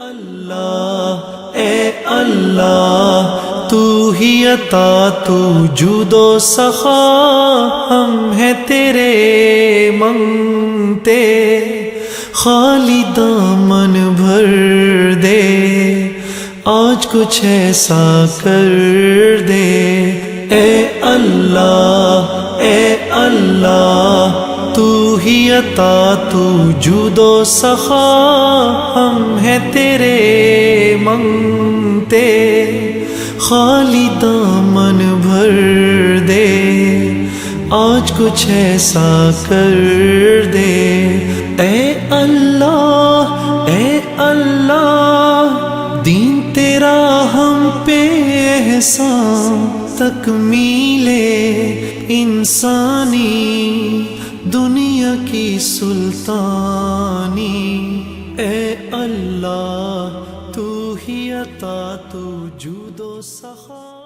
اللہ اے اللہ تو ہی عطا تو جود و سخا، ہم ہیں تیرے منگتے، خالی دامن بھر دے، آج کچھ ایسا کر دے۔ اے اللہ تو ہی عطا تو جود و سخا، ہم ہیں تیرے منگتے، خالی دامن بھر دے، آج کچھ ایسا کر دے۔ اے اللہ دین تیرا ہم پہ احسان، تکمیل انسانی، دنیا کی سلطانی۔ اے اللہ تو ہی عطا تو جود و سخا۔